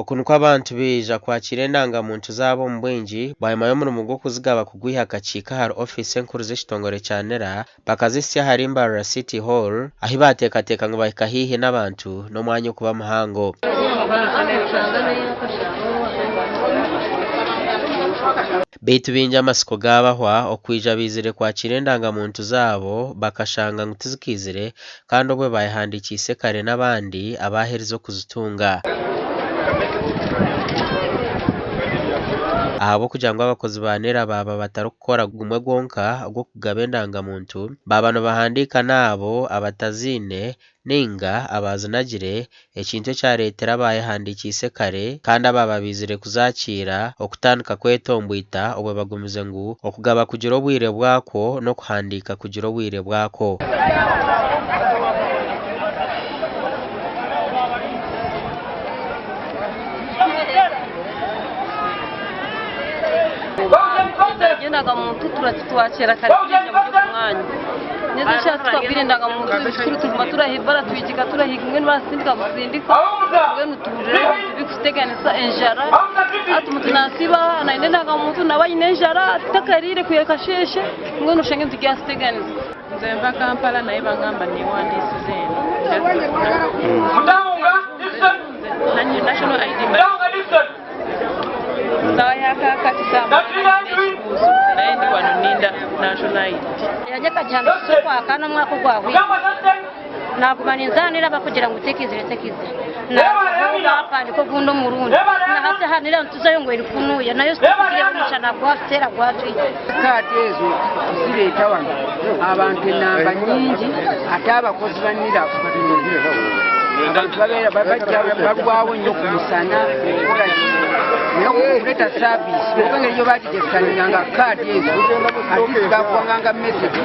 Okunu kw'abantu bija kwakira endangamuntu zaabo omu bwingi baimayo omulimu gw'okuzigaba kugwiha akakiika hari ofisi enkuru z'ekitongore kya NERA bakazisya hari Mbarara City Hall ahi bateekateeka ngu bahika haihi n'abantu n'omwanya okuba muhango. Baitu bingi amasiko gaabahwa okwija bizire kwakira endangamuntu zaabo bakashanga ngu tizikizire kandi obwe bayihandikiise kare n'abandi abaherize okuzitunga. Ahabo kugira ngu abakozi ba NERA baba batarikukora gumwe gwonka ogw'okugaba endangamuntu baba nibahandiika n'abo abataziine ninga abazinagire ekintu ekyareetera abayehandikiise kare kandi ababa bizire kuzakiira okutandika kwetombwita obwe bagumize ngu okugaba kugira obwire bwako n'okuhandiika kugira obwire bwako. Indangamuntu turakitwakira kare tujya mu mwanya neza cyane twabwira indangamuntu tuguma turahibara twigiga turahiga imwe n'abasindika gusindika mwe nutuje bikuteganisa enjara atumutu nasiba na indangamuntu nabayine enjara takarire kuyakasheshe mwe nushenge tugiasteganisa nzemba Kampala naye bangamba ni wandisize mudahunga listen national ID Sayaka kisamba naendi wanoninda national ID yajaka cyane kwa kana mwako gwawe nakumanizanira bakugira ngo utekizire na hapa ndiko gundo murundi na hata hanira ntuzayo ngo irikunuye nayo sikire umushana kwa tera gwatu katezo zire tawana abantu namba nyingi atabakozi banira kubatinogire babera bagwawo nyo kumusana kuleta service ukanga iyo bakigesanyanga card yezo atisiga kwanga message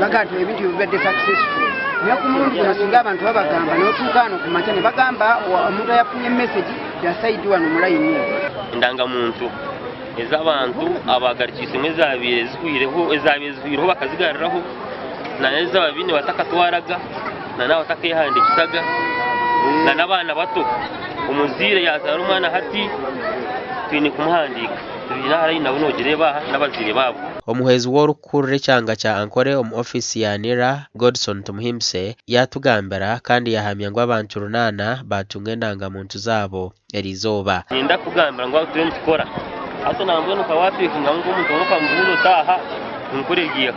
bagatu ebintu bibedde successful nyakumuntu kunasinga abantu babagamba n'otukano kumachane bagamba omuntu yafunye message ya side wano mulayini indangamuntu ez'abantu abagarikise mwezabire zikwireho bakazigariraho naneza babine batakatwaraga nana batakehandikisaga n'abana bato umuzire yazara umwana hati twine kumuhandika tubina hari nabo nogire baha n'abazire babo. Omuhezi w'orukurre cyanga cya Ankore omu ofisi ya NERA Godson Tumuhimse yatugambira kandi yahamya ngo abantu runana batunga endangamuntu zabo erizoba. Ninda kugambira ngo turi mukora hata nambwe nuka watwika ngo umuntu ngoka mbuzo taha nkuregiye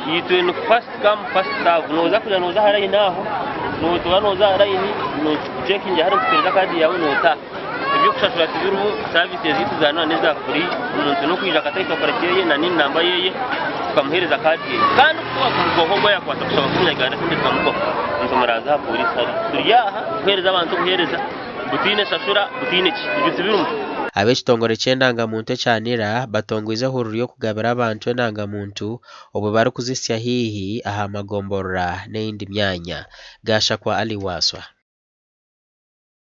yitwe no first come first serve noza kuja noza hari naho noza hari no checking ya hari kutenda kadi yawe nota ibyo kushashura tibiru services zituzana neza kuri umuntu no kwija katayika parakeye na nini namba yeye tukamuhereza kadi kandi kugoho ya kwata kusaba kunyagana kandi tukamuko ntumaraza polisi ari turiyaha kuhereza abantu kuhereza butine shashura butine ibyo tibiru ab'ekitongore ky'endangamuntu ekya NERA batongwize hururu y'okugabira abantu endangamuntu obwe bari kuzisya hiihi aha magomborora n'eyindi myanya. Gashakwa Ali Waswa.